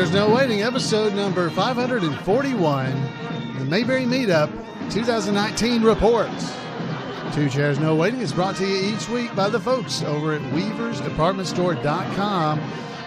Chairs No Waiting, episode number 541, the Mayberry Meet-up 2019 reports. Two Chairs No Waiting is brought to you each week by the folks over at weaversdepartmentstore.com.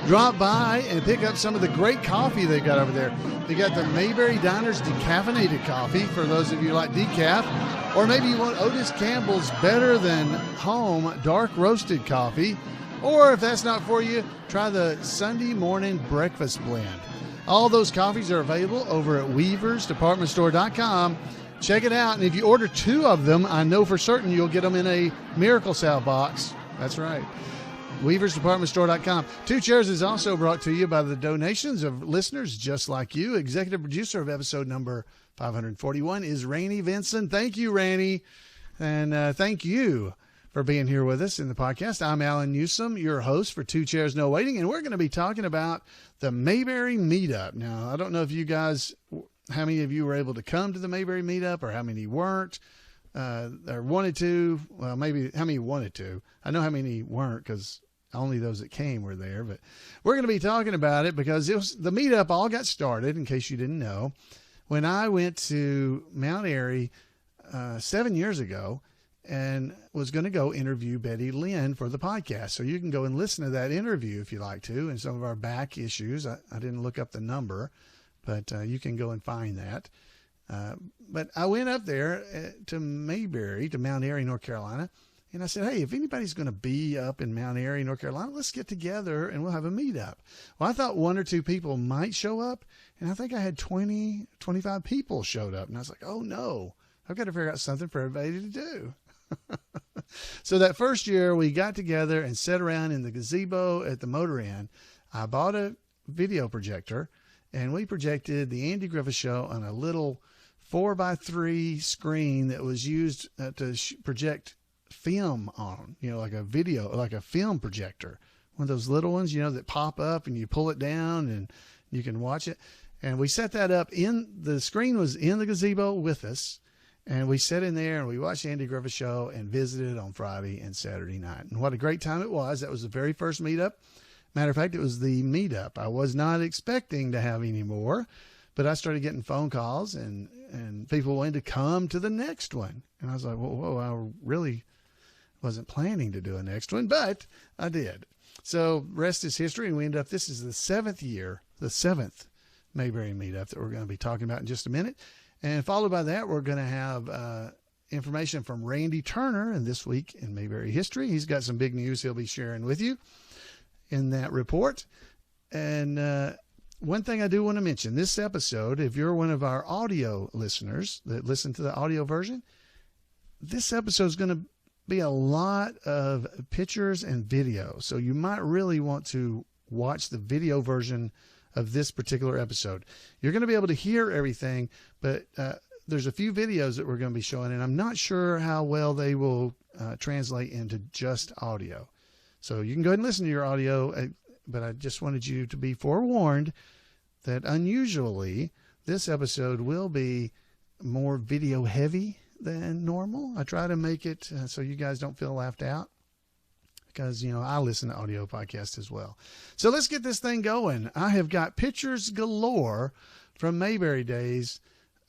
Drop by and pick up some of the great coffee they've got over there. They got the Mayberry Diners decaffeinated coffee for those of you who like decaf, or maybe you want Otis Campbell's Better Than Home dark roasted coffee. Or if that's not for you, try the Sunday morning breakfast blend. All those coffees are available over at weaversdepartmentstore.com. Check it out. And if you order two of them, I know for certain you'll get them in a Miracle Salve box. That's right. weaversdepartmentstore.com. Two Chairs is also brought to you by the donations of listeners just like you. Executive producer of episode number 541 is Rainey Vinson. Thank you, Rainey. And thank you for being here with us in the podcast. I'm Alan Newsome, your host for Two Chairs No Waiting, and we're going to be talking about the Mayberry Meet-up. Now, I don't know if you guys, how many of you were able to come to the Mayberry Meet-up or how many weren't or wanted to. Well, maybe how many wanted to. I know how many weren't because only those that came were there, but we're going to be talking about it because it was, the Meet-up all got started, in case you didn't know, when I went to Mount Airy 7 years ago and was going to go interview Betty Lynn for the podcast. So you can go and listen to that interview if you like to, and some of our back issues. I didn't look up the number, but you can go and find that. But I went up there to Mayberry, to Mount Airy, North Carolina, and I said, hey, if anybody's going to be up in Mount Airy, North Carolina, let's get together and we'll have a meetup. Well, I thought one or two people might show up, and I think I had 20, 25 people showed up. And I was like, oh no, I've got to figure out something for everybody to do. So that first year we got together and sat around in the gazebo at the Motor Inn. I bought a video projector and we projected the Andy Griffith Show on a little 4x3 screen that was used to project film on, like a video, like a film projector, one of those little ones, that pop up and you pull it down and you can watch it. And we set that up the screen was in the gazebo with us. And we sat in there and we watched Andy Griffith Show and visited on Friday and Saturday night. And what a great time it was. That was the very first meetup. Matter of fact, it was the meetup. I was not expecting to have any more, but I started getting phone calls and people wanted to come to the next one. And I was like, whoa, I really wasn't planning to do a next one, but I did. So rest is history. And we ended up, this is the seventh Mayberry Meetup that we're going to be talking about in just a minute. And followed by that, we're going to have information from Randy Turner. And this week in Mayberry History, he's got some big news he'll be sharing with you in that report. And one thing I do want to mention, this episode, if you're one of our audio listeners that listen to the audio version, this episode is going to be a lot of pictures and video. So you might really want to watch the video version of this particular episode. You're going to be able to hear everything, but there's a few videos that we're going to be showing, and I'm not sure how well they will translate into just audio. So you can go ahead and listen to your audio, but I just wanted you to be forewarned that unusually this episode will be more video heavy than normal. I try to make it so you guys don't feel left out, because, I listen to audio podcasts as well. So let's get this thing going. I have got pictures galore from Mayberry Days.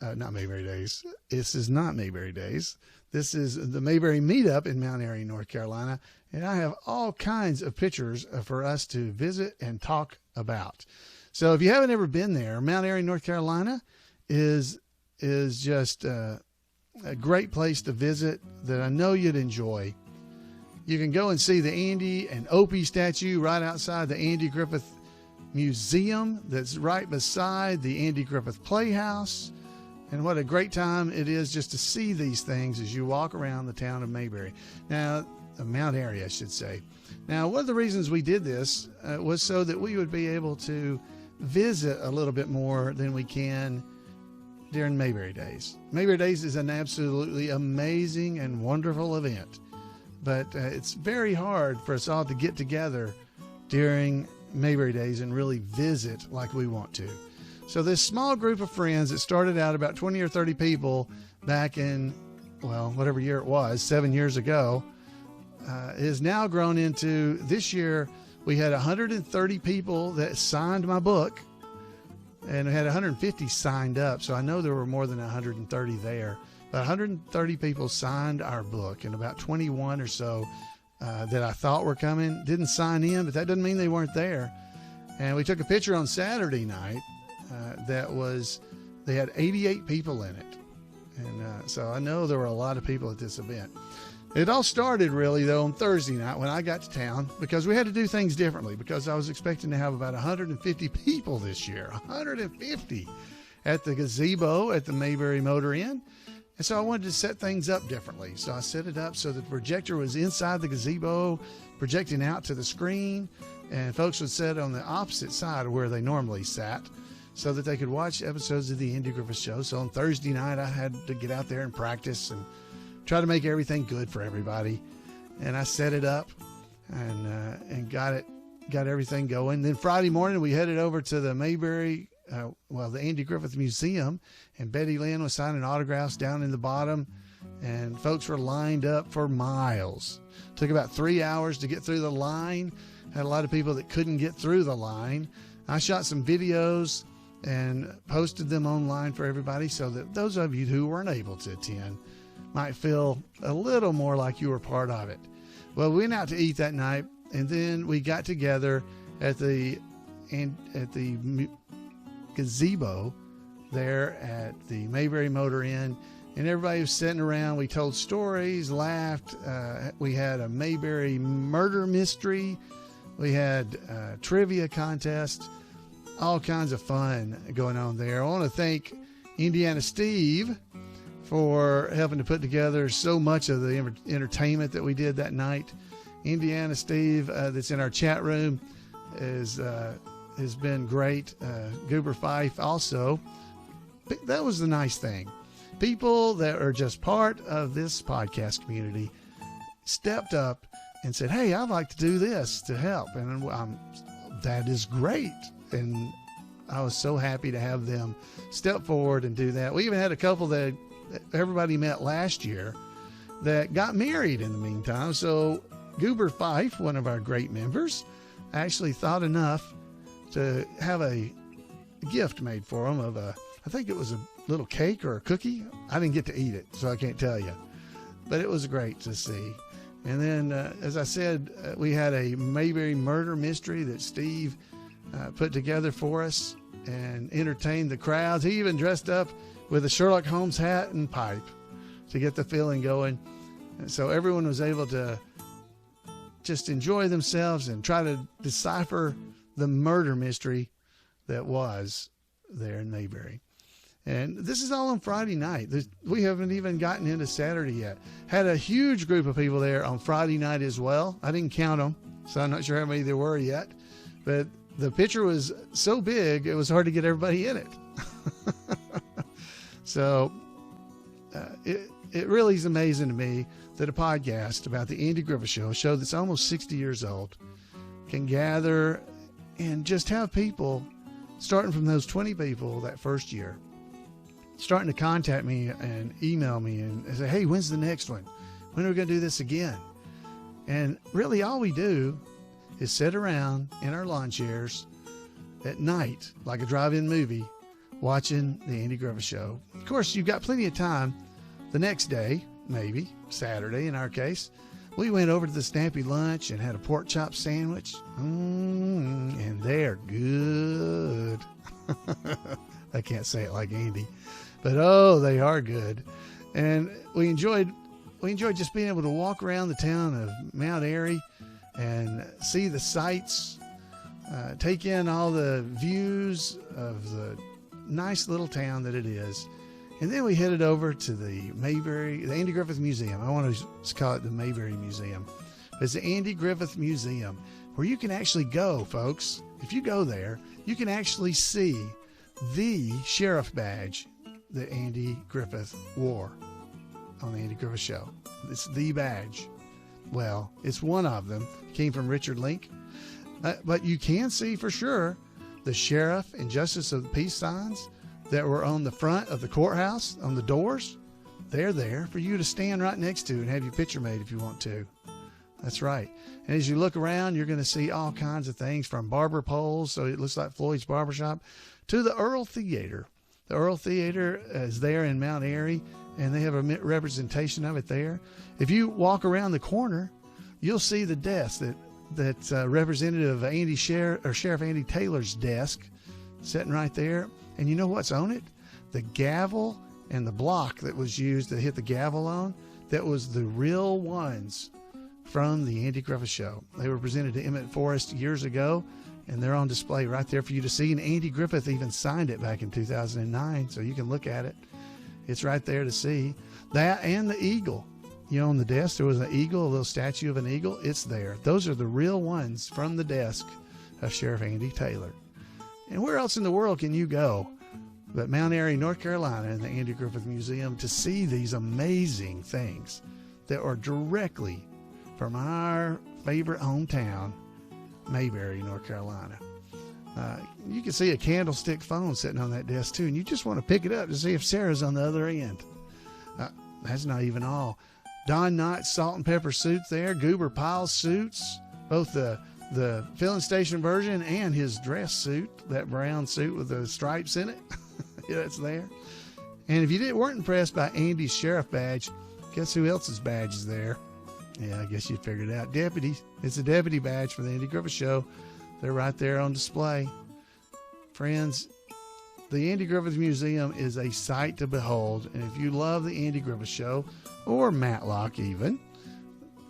Not Mayberry Days. This is not Mayberry Days. This is the Mayberry Meetup in Mount Airy, North Carolina. And I have all kinds of pictures for us to visit and talk about. So if you haven't ever been there, Mount Airy, North Carolina is just a great place to visit that I know you'd enjoy. You can go and see the Andy and Opie statue right outside the Andy Griffith Museum that's right beside the Andy Griffith Playhouse. And what a great time it is just to see these things as you walk around the town of Mayberry. Now, Mount Airy, I should say. Now, one of the reasons we did this was so that we would be able to visit a little bit more than we can during Mayberry Days. Mayberry Days is an absolutely amazing and wonderful event. But it's very hard for us all to get together during Mayberry Days and really visit like we want to. So this small group of friends that started out about 20 or 30 people back in, whatever year it was, 7 years ago, is now grown into, this year we had 130 people that signed my book. and we had 150 signed up. So I know there were more than 130 there. But 130 people signed our book, and about 21 or so that I thought were coming didn't sign in, but that doesn't mean they weren't there. And we took a picture on Saturday night they had 88 people in it. And so I know there were a lot of people at this event. It all started really, though, on Thursday night when I got to town, because we had to do things differently, because I was expecting to have about 150 people this year, 150 at the gazebo at the Mayberry Motor Inn. And so I wanted to set things up differently. So I set it up so the projector was inside the gazebo, projecting out to the screen, and folks would sit on the opposite side of where they normally sat so that they could watch episodes of the Andy Griffith Show. So on Thursday night, I had to get out there and practice and try to make everything good for everybody. And I set it up and got everything going. Then Friday morning, we headed over to the Mayberry, the Andy Griffith Museum, and Betty Lynn was signing autographs down in the bottom, and folks were lined up for miles. Took about 3 hours to get through the line. Had a lot of people that couldn't get through the line. I shot some videos and posted them online for everybody so that those of you who weren't able to attend might feel a little more like you were part of it. Well, we went out to eat that night, and then we got together at the gazebo there at the Mayberry Motor Inn, and everybody was sitting around. We told stories, laughed. We had a Mayberry murder mystery. We had a trivia contest, all kinds of fun going on there. I want to thank Indiana Steve for helping to put together so much of the entertainment that we did that night. Indiana Steve, that's in our chat room, has been great. Goober Fife also. That was the nice thing. People that are just part of this podcast community stepped up and said, hey, I'd like to do this to help. And that is great. And I was so happy to have them step forward and do that. We even had a couple that everybody met last year that got married in the meantime. So Goober Fife, one of our great members, actually thought enough to have a gift made for them of I think it was a little cake or a cookie. I didn't get to eat it, so I can't tell you. But it was great to see. And then, as I said, we had a Mayberry murder mystery that Steve put together for us and entertained the crowds. He even dressed up with a Sherlock Holmes hat and pipe to get the feeling going. And so everyone was able to just enjoy themselves and try to decipher the murder mystery that was there in Mayberry. And this is all on Friday night. We haven't even gotten into Saturday yet. Had a huge group of people there on Friday night as well. I didn't count them, so I'm not sure how many there were yet. But the picture was so big, it was hard to get everybody in it. So it really is amazing to me that a podcast about the Andy Griffith Show, a show that's almost 60 years old, can gather and just have people, starting from those 20 people that first year, starting to contact me and email me and say, hey, when's the next one? When are we going to do this again? And really all we do is sit around in our lawn chairs at night, like a drive-in movie, watching the Andy Griffith Show. Of course, you've got plenty of time the next day, maybe Saturday in our case. We went over to the Snappy Lunch and had a pork chop sandwich. And they're good. I can't say it like Andy, but oh, they are good. And we enjoyed just being able to walk around the town of Mount Airy and see the sights, take in all the views of the nice little town that it is. And then we headed over to the Andy Griffith Museum. I want to call it the Mayberry Museum. It's the Andy Griffith Museum, where you can actually go, folks. If you go there, you can actually see the sheriff badge that Andy Griffith wore on the Andy Griffith Show. It's the badge. Well, it's one of them. It came from Richard Link. But you can see for sure the sheriff and justice of the peace signs that were on the front of the courthouse, on the doors. They're there for you to stand right next to and have your picture made if you want to. That's right. And as you look around, you're going to see all kinds of things, from barber poles, so it looks like Floyd's Barbershop, to the Earl Theater. The Earl Theater is there in Mount Airy, and they have a representation of it there. If you walk around the corner, you'll see the desk that's representative of Sheriff Andy Taylor's desk sitting right there. And you know what's on it? The gavel and the block that was used to hit the gavel on, that was the real ones from the Andy Griffith Show. They were presented to Emmett Forrest years ago, and they're on display right there for you to see. And Andy Griffith even signed it back in 2009, so you can look at it. It's right there to see. That and the eagle. You know, on the desk, there was an eagle, a little statue of an eagle. It's there. Those are the real ones from the desk of Sheriff Andy Taylor. And where else in the world can you go but Mount Airy, North Carolina, in the Andy Griffith Museum to see these amazing things that are directly from our favorite hometown, Mayberry, North Carolina. You can see a candlestick phone sitting on that desk too, and you just want to pick it up to see if Sarah's on the other end. That's not even all. Don Knott's salt and pepper suits there, Goober Pyle's suits, both the filling station version and his dress suit, that brown suit with the stripes in it. Yeah, it's there. And if you weren't impressed by Andy's sheriff badge, guess who else's badge is there? Yeah, I guess you figured it out. Deputy. It's a deputy badge for the Andy Griffith Show. They're right there on display. Friends, the Andy Griffith Museum is a sight to behold. And if you love the Andy Griffith Show, or Matlock even,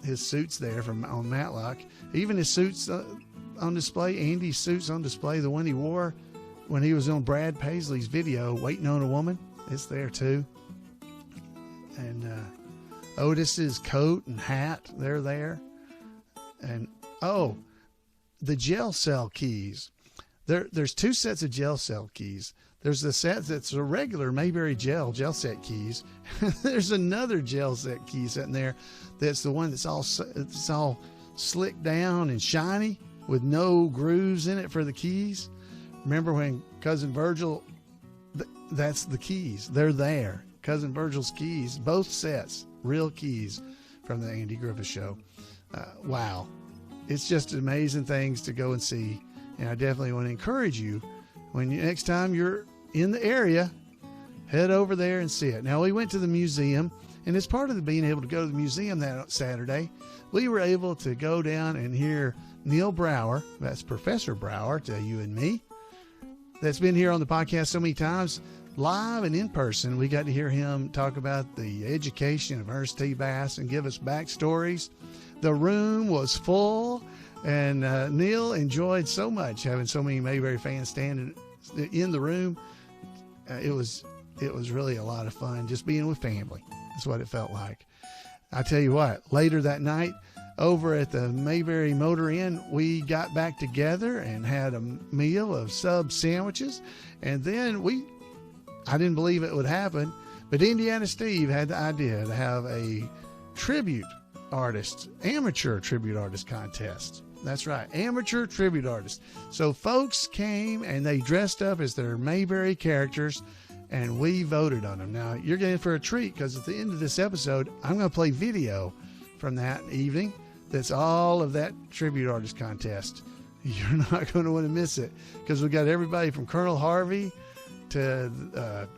his suits there on Matlock, even his suits on display, Andy's suits on display, the one he wore when he was on Brad Paisley's video, Waiting on a Woman, it's there too. And Otis's coat and hat, they're there. And, the jail cell keys. There's two sets of jail cell keys. There's the set that's a regular Mayberry jail set keys. There's another jail set key sitting there that's the one that's all slicked down and shiny with no grooves in it for the keys. Remember when Cousin Virgil, that's the keys. They're there. Cousin Virgil's keys, both sets, real keys from the Andy Griffith Show. Wow. It's just amazing things to go and see. And I definitely want to encourage you, next time you're in the area, head over there and see it. Now, we went to the museum, and as part of being able to go to the museum that Saturday, we were able to go down and hear Neil Brower, that's Professor Brower to you and me, that's been here on the podcast so many times, live and in person. We got to hear him talk about the education of Ernest T. Bass and give us backstories. The room was full, and Neil enjoyed so much having so many Mayberry fans standing in the room. It was really a lot of fun just being with family. That's what it felt like. I tell you what, later that night over at the Mayberry Motor Inn, we got back together and had a meal of sub sandwiches. And then I didn't believe it would happen, but Indiana Steve had the idea to have a amateur tribute artist contest. That's right, amateur tribute artists. So folks came and they dressed up as their Mayberry characters, and we voted on them. Now, you're getting for a treat, because at the end of this episode, I'm going to play video from that evening that's all of that tribute artist contest. You're not going to want to miss it, because we got everybody from Colonel Harvey to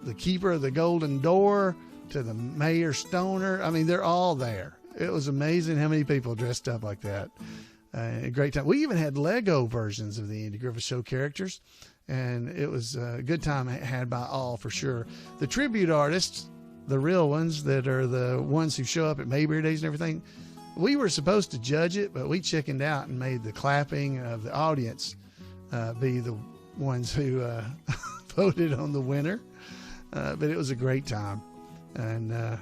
the keeper of the Golden Door to the Mayor Stoner. I mean, they're all there. It was amazing how many people dressed up like that. A great time. We even had Lego versions of the Andy Griffith Show characters, and it was a good time had by all for sure. The tribute artists, the real ones that are the ones who show up at Mayberry Days and everything, we were supposed to judge it, but we chickened out and made the clapping of the audience be the ones who voted on the winner. But it was a great time. And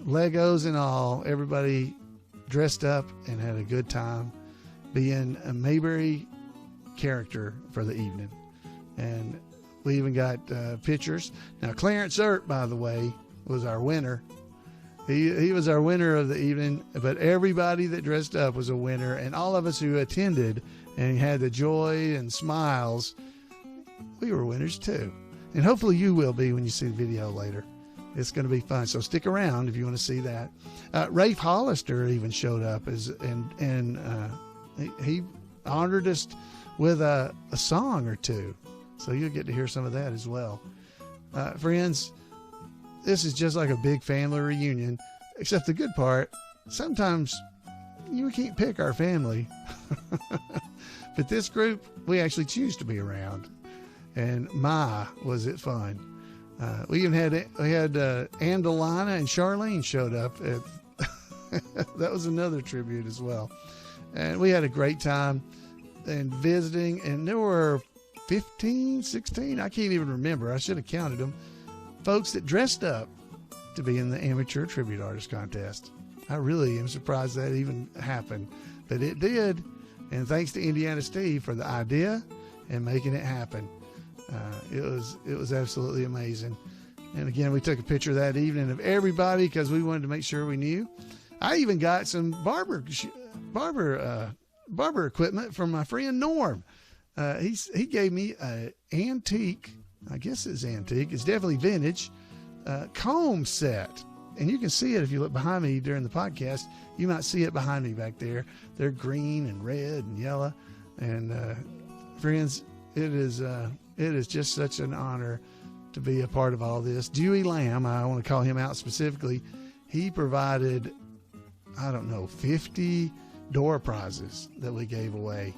Legos and all, everybody dressed up and had a good time being a Mayberry character for the evening. And we even got pictures. Now, Clarence Earp, by the way, was our winner. He was our winner of the evening, but everybody that dressed up was a winner, and all of us who attended and had the joy and smiles, we were winners too. And hopefully you will be when you see the video later. It's going to be fun, so stick around if you want to see that. Rafe Hollister even showed up and he honored us with a song or two. So you'll get to hear some of that as well. Friends, this is just like a big family reunion, except the good part, sometimes you can't pick our family. But this group, we actually choose to be around. And was it fun. We even had Andalana and Charlene showed up. That was another tribute as well. And we had a great time and visiting, and there were 15, 16, I can't even remember. I should have counted them. Folks that dressed up to be in the Amateur Tribute Artist Contest. I really am surprised that even happened, but it did. And thanks to Indiana Steve for the idea and making it happen. It was absolutely amazing. And again, we took a picture that evening of everybody because we wanted to make sure we knew. I even got some barber equipment from my friend Norm. He gave me an antique, I guess it's antique, it's definitely vintage, comb set. And you can see it if you look behind me during the podcast. You might see it behind me back there. They're green and red and yellow. And friends, it is just such an honor to be a part of all this. Dewey Lamb, I want to call him out specifically. He provided, 50 door prizes that we gave away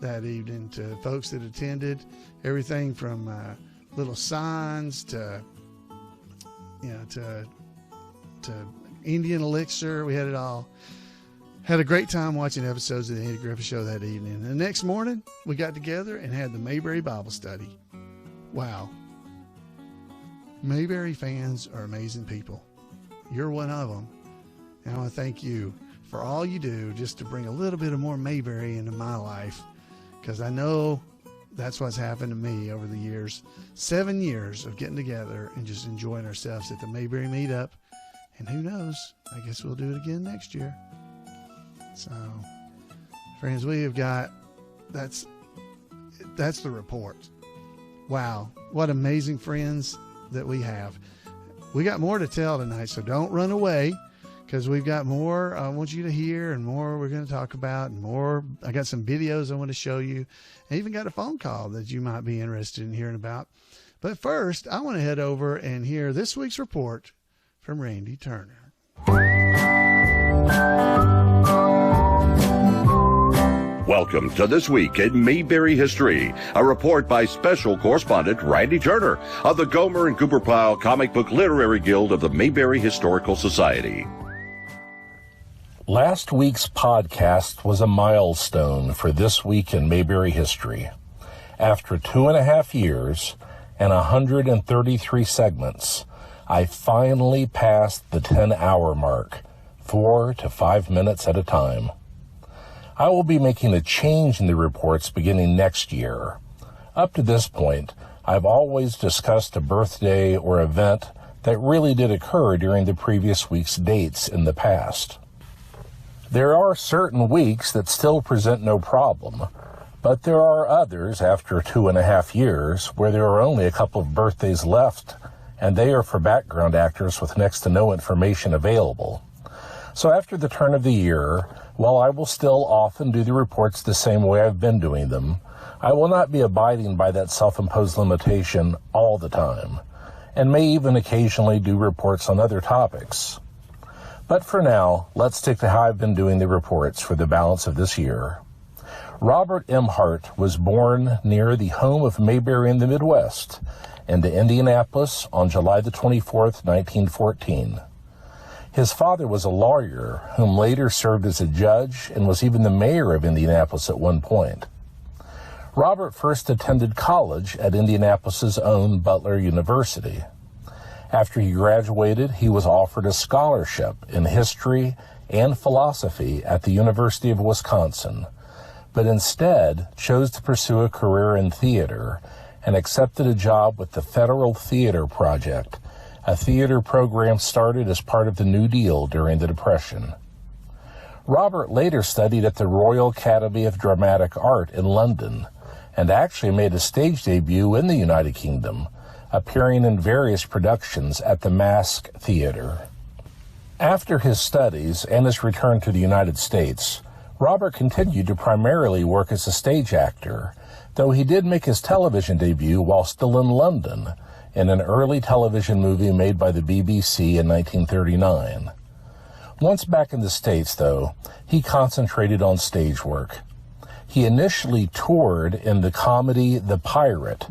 that evening to folks that attended. Everything from little signs to Indian elixir. We had it all. Had a great time watching episodes of the Andy Griffith Show that evening. And the next morning, we got together and had the Mayberry Bible study. Wow. Mayberry fans are amazing people. You're one of them. And I want to thank you for all you do just to bring a little bit of more Mayberry into my life, because I know that's what's happened to me over the years. 7 years of getting together and just enjoying ourselves at the Mayberry Meet-up. And who knows, I guess we'll do it again next year. So, friends, we have got, that's the report. Wow, what amazing friends that we have. We got more to tell tonight, so don't run away, because we've got more I want you to hear and more we're going to talk about and more. I got some videos I want to show you. I even got a phone call that you might be interested in hearing about. But first, I want to head over and hear this week's report from Randy Turner. Welcome to This Week in Mayberry History, a report by special correspondent Randy Turner of the Gomer and Cooper Pyle Comic Book Literary Guild of the Mayberry Historical Society. Last week's podcast was a milestone for This Week in Mayberry History. After 2.5 years and 133 segments, I finally passed the 10-hour mark, 4 to 5 minutes at a time. I will be making a change in the reports beginning next year. Up to this point, I've always discussed a birthday or event that really did occur during the previous week's dates in the past. There are certain weeks that still present no problem, but there are others after 2.5 years where there are only a couple of birthdays left, and they are for background actors with next to no information available. So after the turn of the year, while I will still often do the reports the same way I've been doing them, I will not be abiding by that self-imposed limitation all the time, and may even occasionally do reports on other topics. But for now, let's stick to how I've been doing the reports for the balance of this year. Robert Emhardt was born near the home of Mayberry in the Midwest, in Indianapolis on July the 24th, 1914. His father was a lawyer whom later served as a judge and was even the mayor of Indianapolis at one point. Robert first attended college at Indianapolis's own Butler University. After he graduated, he was offered a scholarship in history and philosophy at the University of Wisconsin, but instead chose to pursue a career in theater and accepted a job with the Federal Theater Project, a theater program started as part of the New Deal during the Depression. Robert later studied at the Royal Academy of Dramatic Art in London and actually made a stage debut in the United Kingdom, appearing in various productions at the Mask Theater. After his studies and his return to the United States, Robert continued to primarily work as a stage actor, though he did make his television debut while still in London in an early television movie made by the BBC in 1939. Once back in the States, though, he concentrated on stage work. He initially toured in the comedy The Pirate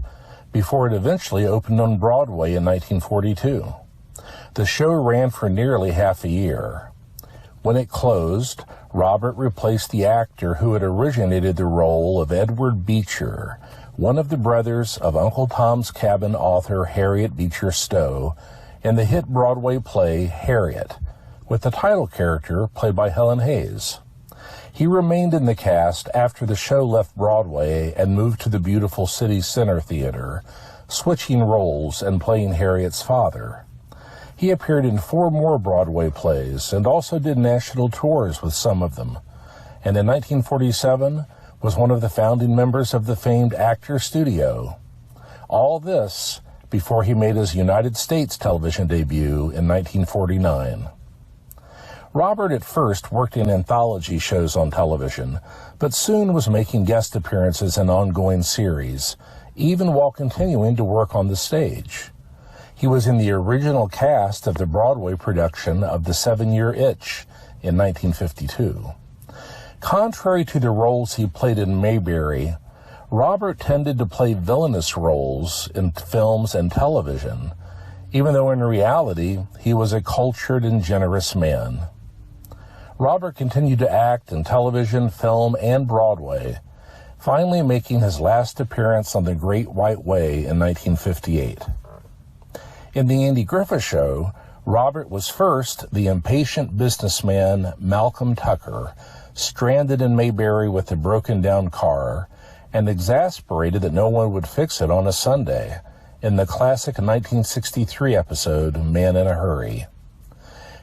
before it eventually opened on Broadway in 1942. The show ran for nearly half a year. When it closed, Robert replaced the actor who had originated the role of Edward Beecher, one of the brothers of Uncle Tom's Cabin author Harriet Beecher Stowe, in the hit Broadway play Harriet, with the title character played by Helen Hayes. He remained in the cast after the show left Broadway and moved to the beautiful City Center Theater, switching roles and playing Harriet's father. He appeared in 4 more Broadway plays and also did national tours with some of them, and in 1947 was one of the founding members of the famed Actors Studio. All this before he made his United States television debut in 1949. Robert at first worked in anthology shows on television, but soon was making guest appearances in ongoing series, even while continuing to work on the stage. He was in the original cast of the Broadway production of The 7-Year Itch in 1952. Contrary to the roles he played in Mayberry, Robert tended to play villainous roles in films and television, even though in reality he was a cultured and generous man. Robert continued to act in television, film, and Broadway, finally making his last appearance on The Great White Way in 1958. In The Andy Griffith Show, Robert was first the impatient businessman Malcolm Tucker, stranded in Mayberry with a broken-down car, and exasperated that no one would fix it on a Sunday, in the classic 1963 episode Man in a Hurry.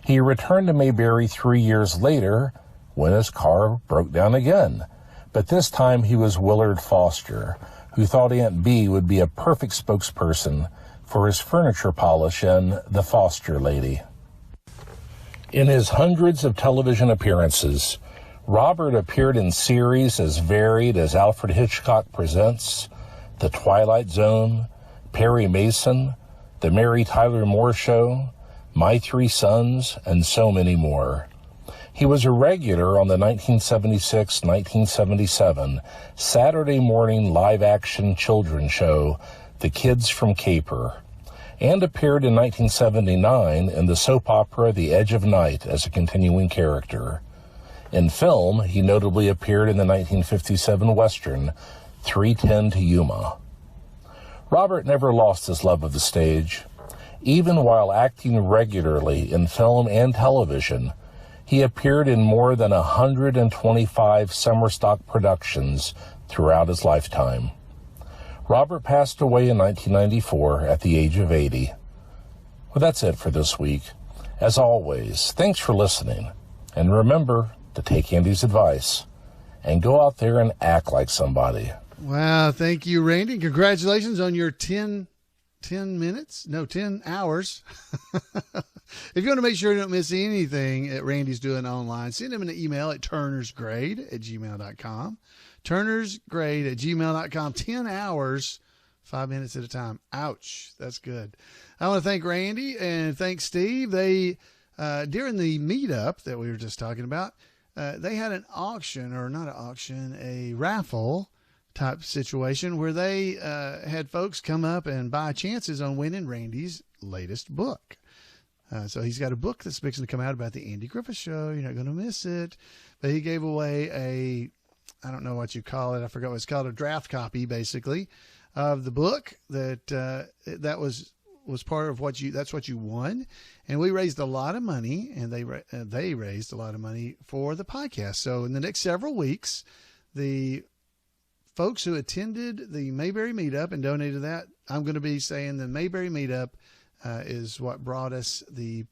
He returned to Mayberry 3 years later when his car broke down again, but this time he was Willard Foster, who thought Aunt Bee would be a perfect spokesperson for his furniture polish in The Foster Lady. In his hundreds of television appearances, Robert appeared in series as varied as Alfred Hitchcock Presents, The Twilight Zone, Perry Mason, The Mary Tyler Moore Show, My Three Sons, and so many more. He was a regular on the 1976-1977 Saturday morning live-action children's show, The Kids from Caper, and appeared in 1979 in the soap opera The Edge of Night as a continuing character. In film, he notably appeared in the 1957 Western, 3:10 to Yuma. Robert never lost his love of the stage. Even while acting regularly in film and television, he appeared in more than 125 summer stock productions throughout his lifetime. Robert passed away in 1994 at the age of 80. Well, that's it for this week. As always, thanks for listening. And remember to take Andy's advice and go out there and act like somebody. Wow, thank you, Randy. Congratulations on your 10 hours. If you want to make sure you don't miss anything that Randy's doing online, send him an email at turnersgrade@gmail.com. turnersgrade@gmail.com. 10 hours, 5 minutes at a time. Ouch. That's good. I want to thank Randy and thank Steve. They, during the meetup that we were just talking about, they had an auction, or not an auction, a raffle type situation where they had folks come up and buy chances on winning Randy's latest book. So he's got a book that's fixing to come out about the Andy Griffith Show. You're not going to miss it. But he gave away a, I don't know what you call it. I forgot what it's called, a draft copy, basically, of the book that that was part of what that's what you won. And we raised a lot of money, and they raised a lot of money for the podcast. So in the next several weeks, the folks who attended the Mayberry Meetup and donated that, I'm going to be saying the Mayberry Meetup is what brought us the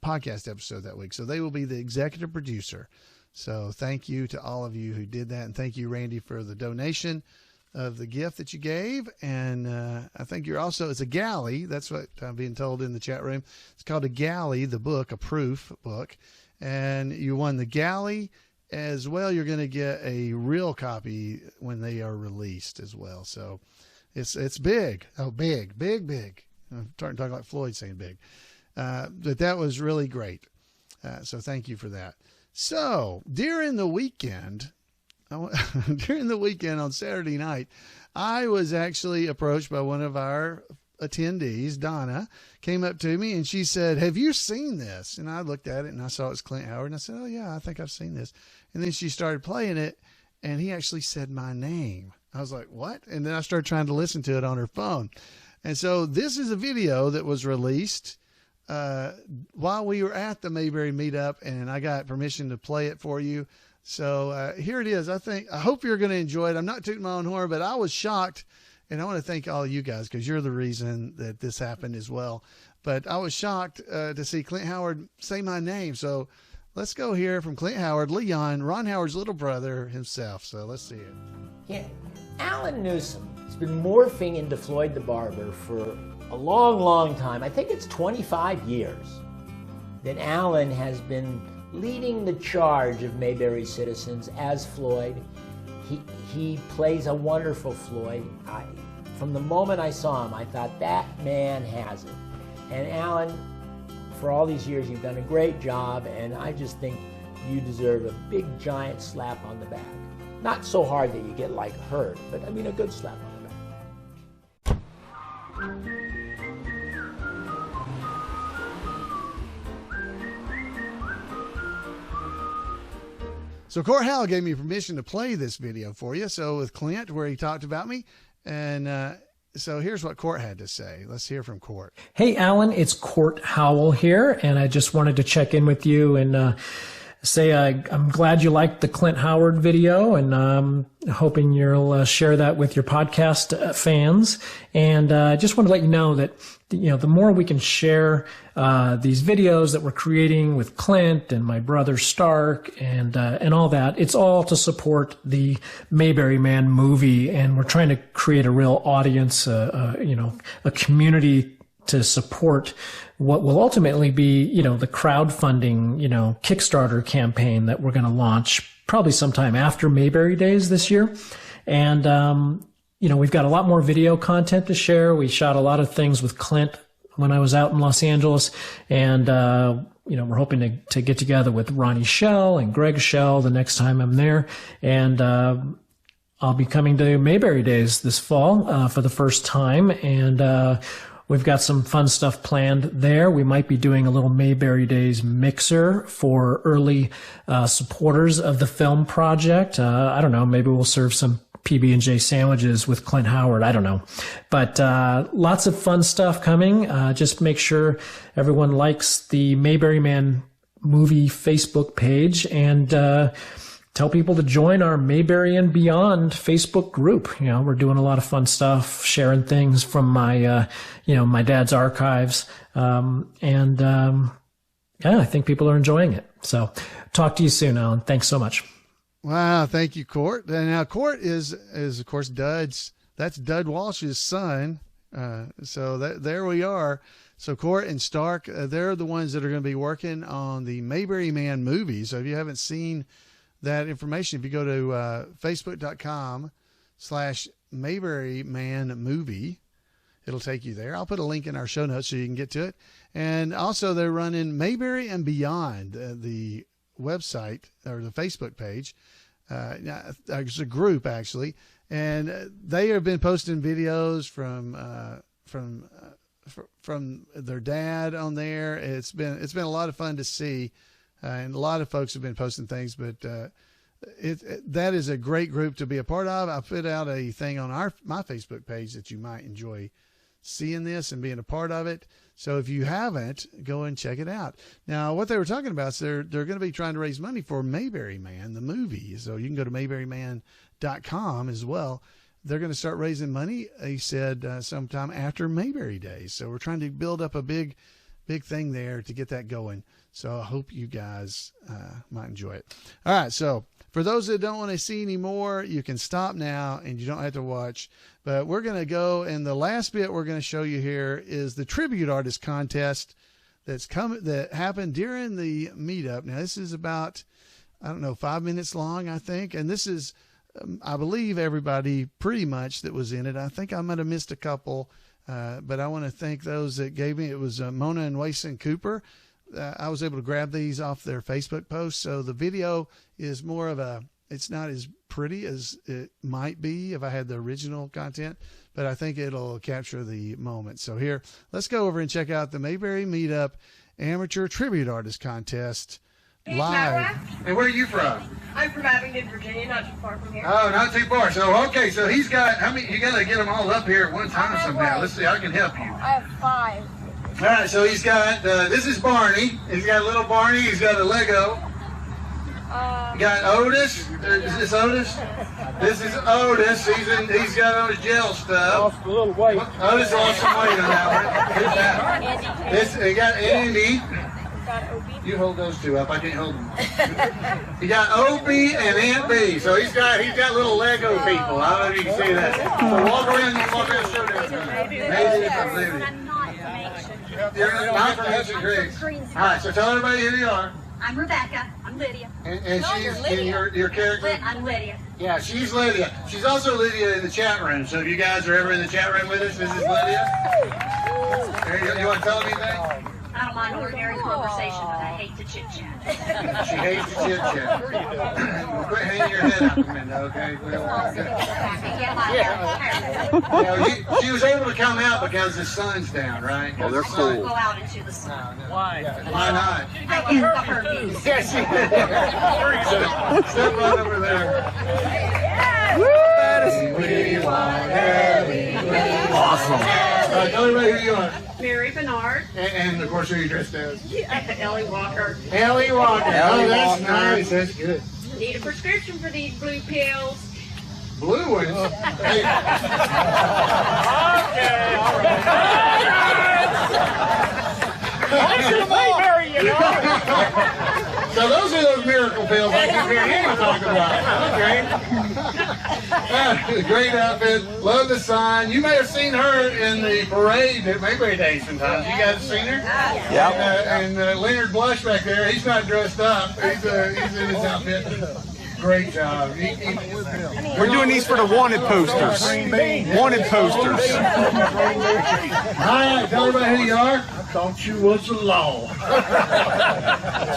podcast episode that week. So they will be the executive producer. So thank you to all of you who did that. And thank you, Randy, for the donation of the gift that you gave. And I think you're also, it's a galley. That's what I'm being told in the chat room. It's called a galley, the book, a proof book. And you won the galley as well. You're going to get a real copy when they are released as well. So it's big. Oh, big. I'm talking like Floyd saying big. But that was really great. So thank you for that. So during the weekend on Saturday night, I was actually approached by one of our attendees. Donna came up to me and she said, "Have you seen this?" And I looked at it and I saw it was Clint Howard. And I said, "Oh yeah, I think I've seen this." And then she started playing it and he actually said my name. I was like, "What?" And then I started trying to listen to it on her phone. And so this is a video that was released while we were at the Mayberry Meet-up, and I got permission to play it for you. So here it is. I hope you're going to enjoy it. I'm not tooting my own horn, but I was shocked, and I want to thank all of you guys because you're the reason that this happened as well. But I was shocked to see Clint Howard say my name. So let's go hear from Clint Howard, Leon, Ron Howard's little brother himself. So let's see it. Yeah, Alan Newsom has been morphing into Floyd the Barber for a long, long time. I think it's 25 years that Alan has been leading the charge of Mayberry citizens as Floyd. He plays a wonderful Floyd. From the moment I saw him, I thought, that man has it. And Alan, for all these years, you've done a great job, and I just think you deserve a big, giant slap on the back. Not so hard that you get, like, hurt, but, I mean, a good slap on the back. So Court Howell gave me permission to play this video for you. So with Clint, where he talked about me. And so here's what Court had to say. Let's hear from Court. Hey, Alan, it's Court Howell here. And I just wanted to check in with you and say I'm glad you liked the Clint Howard video, and hoping you'll share that with your podcast fans. And I just want to let you know that the more we can share these videos that we're creating with Clint and my brother Stark and all that, it's all to support the Mayberry Man movie, and we're trying to create a real audience, a community to support what will ultimately be, the crowdfunding, Kickstarter campaign that we're going to launch probably sometime after Mayberry Days this year. And, we've got a lot more video content to share. We shot a lot of things with Clint when I was out in Los Angeles. And, we're hoping to get together with Ronnie Shell and Greg Shell the next time I'm there. And, I'll be coming to Mayberry Days this fall, for the first time. And, we've got some fun stuff planned there. We might be doing a little Mayberry Days mixer for early supporters of the film project. I don't know, maybe we'll serve some PB&J sandwiches with Clint Howard. I don't know. But lots of fun stuff coming. Just make sure everyone likes the Mayberry Man movie Facebook page, and tell people to join our Mayberry and Beyond Facebook group. We're doing a lot of fun stuff, sharing things from my, my dad's archives. I think people are enjoying it. So talk to you soon, Alan. Thanks so much. Wow. Thank you, Court. And now Court is of course that's Dud Walsh's son. So there we are. So Court and Stark, they're the ones that are going to be working on the Mayberry Man movie. So if you haven't seen that information, if you go to facebook.com/Mayberry Man movie, it'll take you there. I'll put a link in our show notes so you can get to it. And also they're running Mayberry and Beyond, the website or the Facebook page. It's a group actually. And they have been posting videos from their dad on there. It's been a lot of fun to see. And a lot of folks have been posting things, but that is a great group to be a part of. I put out a thing on my Facebook page that you might enjoy seeing this and being a part of it. So if you haven't, go and check it out. Now, what they were talking about is they're going to be trying to raise money for Mayberry Man, the movie. So you can go to mayberryman.com as well. They're going to start raising money, he said, sometime after Mayberry Days. So we're trying to build up a big thing there to get that going. So I hope you guys might enjoy it. All right. So for those that don't want to see any more, you can stop now and you don't have to watch. But we're going to go, and the last bit we're going to show you here is the tribute artist contest that happened during the meetup. Now this is about I don't know, 5 minutes long, I think. And this is, I believe, everybody pretty much that was in it. I think I might have missed a couple, but I want to thank those that gave me. It was Mona and Wason Cooper. I was able to grab these off their Facebook post. So the video is more of it's not as pretty as it might be if I had the original content, but I think it'll capture the moment. So here, let's go over and check out the Mayberry Meet-up Amateur Tribute Artist Contest live. And where are you from? I'm from Abingdon, Virginia, not too far from here. Oh, not too far. So, okay, so he's got, how many, you got to get them all up here at one time somehow. Let's see, I can help you. I have 5. All right, so he's got, this is Barney. He's got a little Barney. He's got a Lego. You got Otis. Is this Otis? This is Otis. He's got all his gel stuff. Lost a little weight. Otis lost some weight on that one. Who's that? You got Andy. You hold those two up. I can't hold them. You got Opie and Aunt B. So he's got little Lego people. I don't know if you can see that. So walk around and show them. Maybe if I believe it. You're not from Hudson Creek. All right, so tell everybody who you are. I'm Rebecca. I'm Lydia. And she's in your character? I'm Lydia. Yeah, she's Lydia. She's also Lydia in the chat room. So if you guys are ever in the chat room with us, this is Lydia. You want to tell them anything? I don't mind ordinary conversation, but I hate to chit-chat. She hates the chit-chat. Well, quit hanging your head out the window, okay? She was able to come out because the sun's down, right? Oh, they're cool. Go out into the sun. Why? Why not? I get the herpes. Yes, she did. Step right over there. Awesome. Tell everybody who you are. Mary Bernard. And of course, who are you dressed as? Ellie Walker. Ellie Walker. Oh, that's nice. That's good. Need a prescription for these blue pills. Blue ones? Hey. Okay, all right. Welcome to Mayberry, you know. So those are those miracle pills I keep hearing you talk about. Okay. Great outfit. Love the sign. You may have seen her in the parade at Mayberry Day sometimes. You guys have seen her? Yeah. And Leonard Blush back there, he's not dressed up. He's in his outfit. Great job. We're doing these for the wanted posters. Wanted posters. All right, tell everybody who you are. I thought you was the law.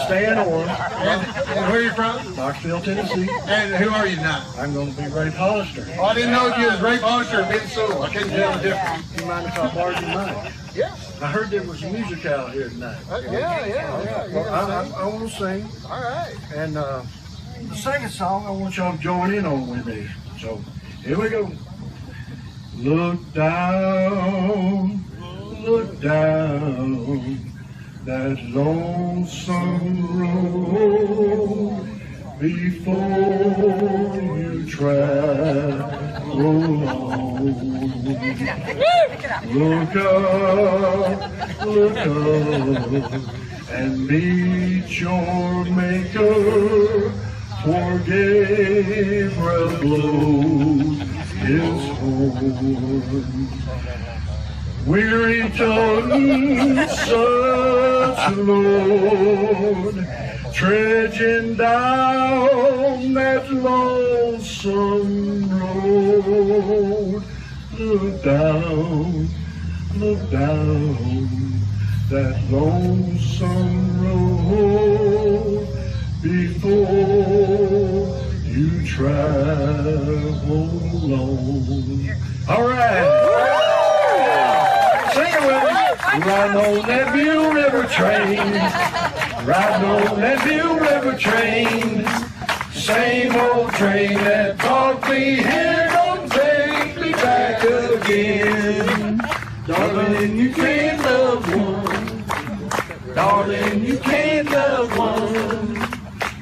Staying on. And where are you from? Knoxville, Tennessee. And who are you now? I'm going to be Ray Hollister. Oh, I didn't know if you was Ray Hollister or Ben Sewell. I couldn't tell the difference. Do you mind if I borrowed your mic? Yeah. I heard there was music out here tonight. Yeah. Well, I want to sing. All right. And the second song I want y'all to join in on with me. So here we go. Look down that lonesome road before you travel on. Look up and meet your maker, for Gabriel blows his horn. Weary tongue such a load, trudging down that lonesome road. Look down that lonesome road before you travel alone. All right. Sing it with me. Riding on that Mule River train. Riding on that Mule River train. Same old train that brought me here, don't take me back again. Darling, you can't love one. Darling, you can't love one.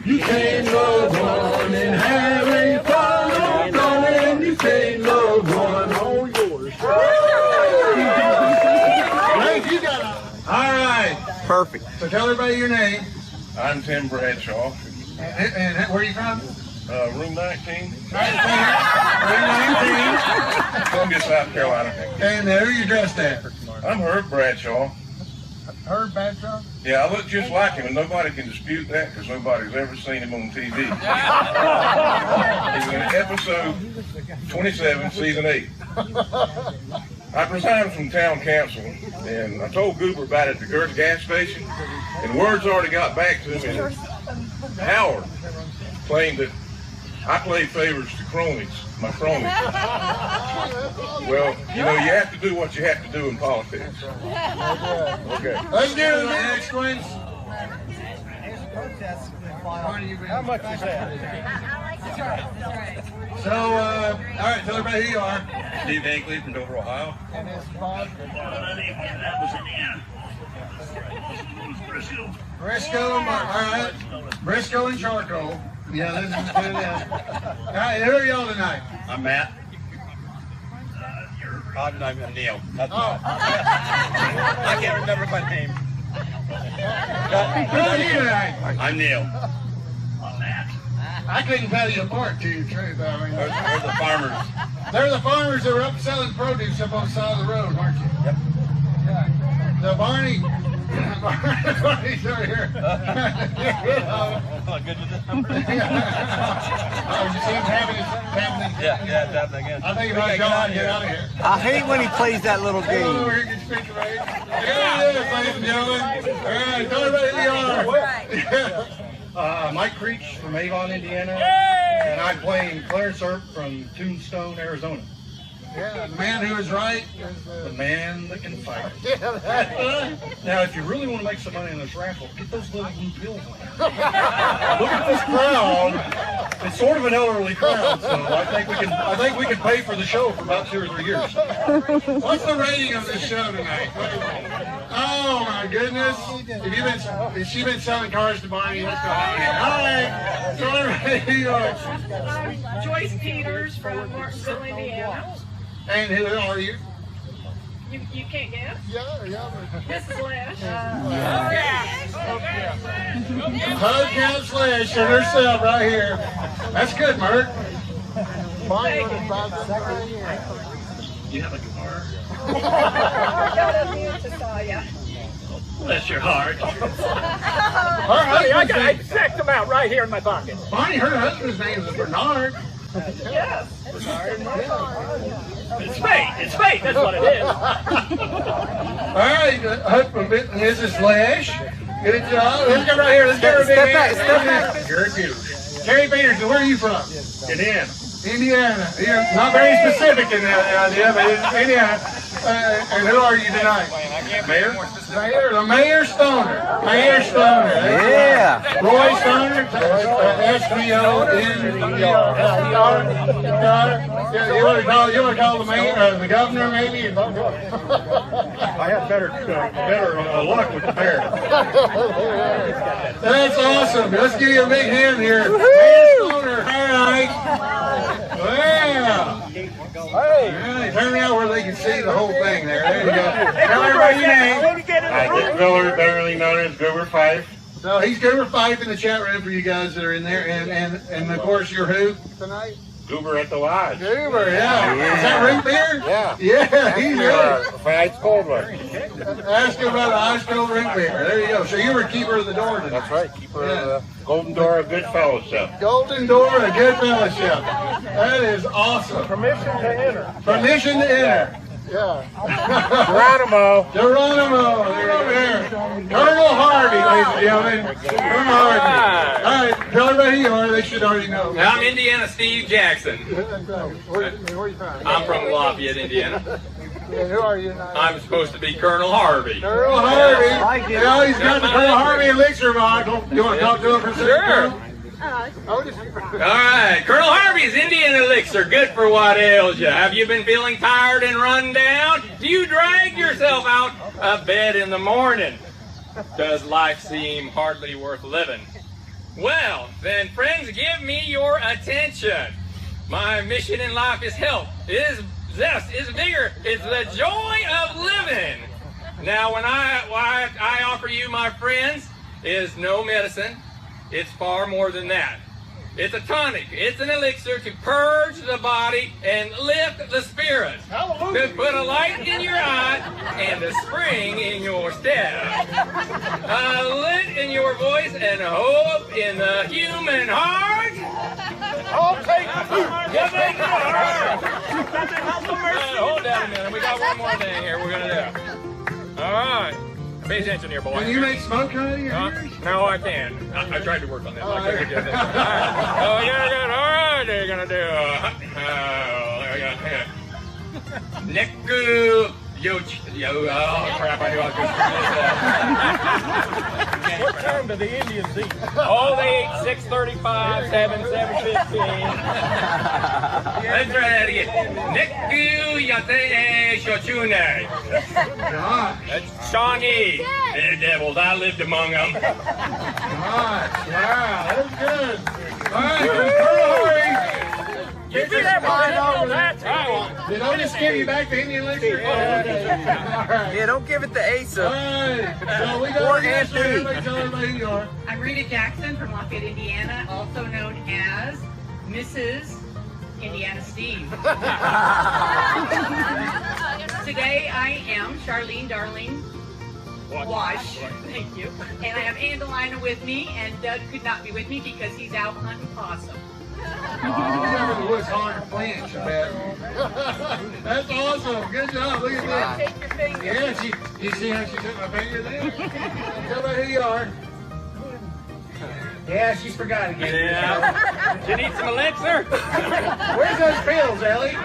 You can't love one and having fun. Oh, darling, you can't love one. All yours. Great, you got it. All right. Perfect. So tell everybody your name. I'm Tim Bradshaw. And where are you from? Room 19. Room 19. Columbia, South Carolina. And who are you dressed as? I'm Herb Bradshaw. Herb Bastrop? Yeah, I look just like him, and nobody can dispute that because nobody's ever seen him on TV. He's in episode 27, season 8. I resigned from town council, and I told Goober about it at the Gertz gas station, and word's already got back to him, and Howard claimed that I played favors to cronies, my cronies. Well, you know, you have to do what you have to do in politics. Okay. Let's do the next one. How much is that? So, all right, tell everybody who you are. Steve Hankley from Dover, Ohio. And it's Bob. Briscoe and Mark. All right. Briscoe and charcoal. Yeah, this is good. All right, who are y'all tonight? I'm Matt. I'm Neil. That's Oh. I can't remember my name. Who are you tonight? I'm Neil. I couldn't tell you apart, to tell you the truth. I mean, Those are the farmers. they're the farmers that are up selling produce up on the side of the road, aren't you? Yep. Yeah. The Barney's over here. Good to Oh, you see him having his Yeah, it's happening again. I think if I go out and get out of here. I hate when he plays that little Come game. over here and get speaker right. There it is, ladies and gentlemen. All right, tell everybody who you are. Mike Creech from Avon, Indiana, and I play Clarence Earp from Tombstone, Arizona. Yeah, the man who is right. The man that can fight. Yeah, that's right. Now, if you really want to make some money in this raffle, get those little blue pills on there. Look at this crowd. It's sort of an elderly crowd, so I think we can pay for the show for about 2 or 3 years. What's the rating of this show tonight? Oh my goodness! Has she been selling cars to Barney? Let's go. All right. So everybody, Joyce Peters from Martinsville, Indiana. and who are you? You can't guess? Yeah. Mrs. Lash. Hubcap Slash and herself right here. That's good, Mert. You have a guitar? Bless your heart. I checked them out right here in my pocket. Bonnie, her husband's name is Bernard. Yes. It's fate, that's what it is. All right, husband, Mrs. Lash. Good job. Let's go right here. Let's get her big hand. Step back. Gary Peters. Gary Peters, where are you from? Indiana. Indiana. You're not very specific in that idea, but it's Indiana. And who are you tonight? Mayor? The Mayor Stoner. Mayor Stoner. Yeah. Roy Stoner. S-T-O-N-E-R. You want to call the mayor, the governor, maybe? I have better luck with the bear. That's awesome. Let's give you a big hand here. Mayor Stoner. All right. Wow. Hey. Turn out where they can see the whole thing there. There you go. Tell everybody your name. Dick Miller, better known as Goober Fife. So he's Goober Fife in the chat room for you guys that are in there. And of course, you're who tonight? Goober at the Lodge. Goober, yeah. Is that root beer? Yeah. Yeah, he's really. Ice cold one. Ask him about the ice cold root beer. There you go. So you were keeper of the door tonight. That's right. Keeper of the Golden Door of Good Fellowship. Golden Door of Good Fellowship. That is awesome. Permission to enter. Permission to enter. Yeah. Geronimo. Geronimo. There. Colonel Harvey, ladies and gentlemen. Colonel Harvey. All right. Tell everybody who you are. They should already know. I'm Indiana Steve Jackson. Where are you from? I'm from Lafayette, Indiana. And who are you now? I'm supposed to be Colonel Harvey. Colonel Harvey. You know, he's got the Colonel Harvey elixir bottle. You want to talk to him for a second? Sure. All right, Colonel Harvey's Indian Elixir, good for what ails you. Have you been feeling tired and run down? Do you drag yourself out of bed in the morning? Does life seem hardly worth living? Well, then friends, give me your attention. My mission in life is health, is zest, is vigor, it's the joy of living. Now, when I offer you, my friends, is no medicine. It's far more than that. It's a tonic. It's an elixir to purge the body and lift the spirit. Hallelujah. To put a light in your eye and a spring in your step. A lit in your voice and hope in the human heart. I'll take the food. You take the heart. Hold down a minute. We got one more thing here we're going to do. All right. Pay attention here, boy. Can you make smoke out of your ears? No, I can't. I tried to work on that. Like I did. All right. Oh, yeah, good. All right. They're going to do. There we go. Neku. Yo, oh, crap. I knew I was What time do the Indians eat? Oh, they eat 6:35, 7:15. Let's try that again. Neku yate shochune. That's Shawnee. They're devils. I lived among them. Wow, that was good. All right, Colonel Airy. Get this line over that. Did Otis give you back the Indian elixir? Yeah, don't give it to Asa. All right. So we got everybody tell everybody who you are. I'm Rita Jackson from Lafayette, Indiana, also known as Mrs. Indiana Steve. Today I am Charlene Darling. Wash. Thank you. And I have Angelina with me, and Doug could not be with me because he's out hunting possum. He's over the woods hauling a flinch, I bet. That's awesome. Good job. Look at that. Take your finger. Yeah, you see how she took my finger there? Tell me who you are. Yeah, she's forgot again. Yeah. You need some elixir? Where's those pills, Ellie?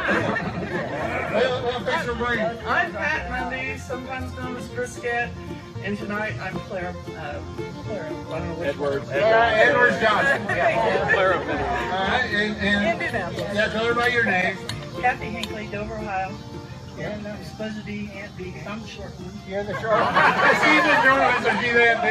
Well, fix her brain. I'm Pat Monday, sometimes known as Briscoe, and tonight I'm Claire. Edwards. Edwards Johnson. Yeah. Claire. All right, and yeah, tell everybody your name. Kathy Hinckley, Dover, Ohio. And I'm supposed to be Aunt B. I'm the short one. You're the short one. She's the short one, so she's Aunt B.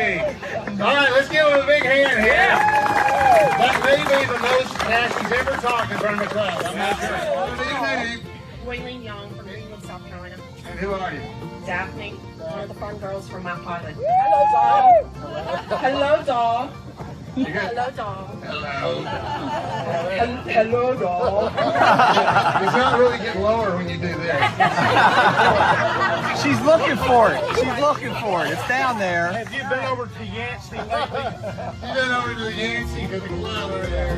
All right, let's give him a big hand here. Yeah. That may be the most Nasty's ever talked in front of a crowd. I'm not sure. What's your name? Waylene Young from Greenwood, South Carolina. And who are you? Daphne, one of the farm girls from Mount Pilot. Hello, doll. Hello, doll. Hello, doll. Hello. Hello, doll. It's not really getting lower when you do that. She's looking for it. She's looking for it. It's down there. Have you been over to Yancey lately? You've been over to the Yancey because it's lower there.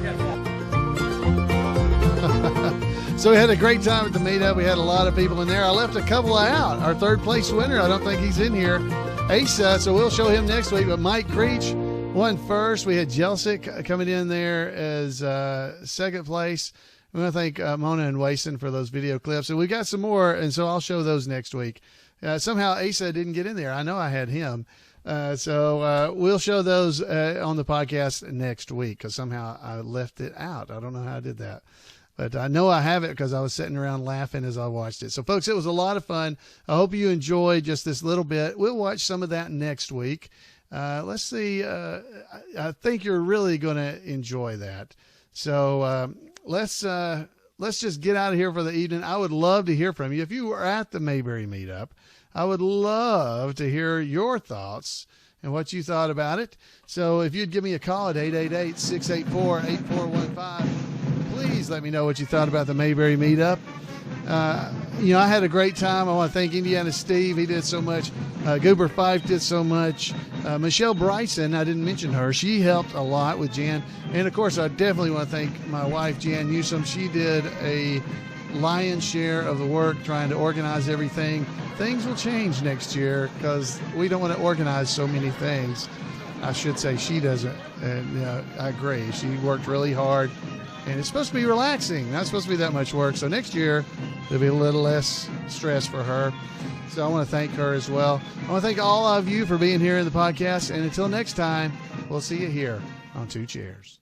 So we had a great time at the meetup. We had a lot of people in there. I left a couple out. Our third place winner, I don't think he's in here, Asa, so we'll show him next week. But Mike Creech won first. We had Jelsic coming in there as second place. We want to thank Mona and Wason for those video clips. And we got some more, and so I'll show those next week. Somehow Asa didn't get in there. I know I had him. So we'll show those on the podcast next week because somehow I left it out. I don't know how I did that. But I know I have it because I was sitting around laughing as I watched it. So, folks, it was a lot of fun. I hope you enjoyed just this little bit. We'll watch some of that next week. Let's see. I think you're really going to enjoy that. So let's just get out of here for the evening. I would love to hear from you. If you were at the Mayberry Meetup, I would love to hear your thoughts and what you thought about it. So if you'd give me a call at 888-684-8415, please let me know what you thought about the Mayberry Meetup. I had a great time. I want to thank Indiana Steve. He did so much. Goober Fife did so much. Michelle Bryson, I didn't mention her. She helped a lot with Jan. And, of course, I definitely want to thank my wife, Jan Newsom. She did a lion's share of the work trying to organize everything. Things will change next year because we don't want to organize so many things. I should say she doesn't. And I agree. She worked really hard. And it's supposed to be relaxing, not supposed to be that much work. So next year, there'll be a little less stress for her. So I want to thank her as well. I want to thank all of you for being here in the podcast. And until next time, we'll see you here on Two Chairs.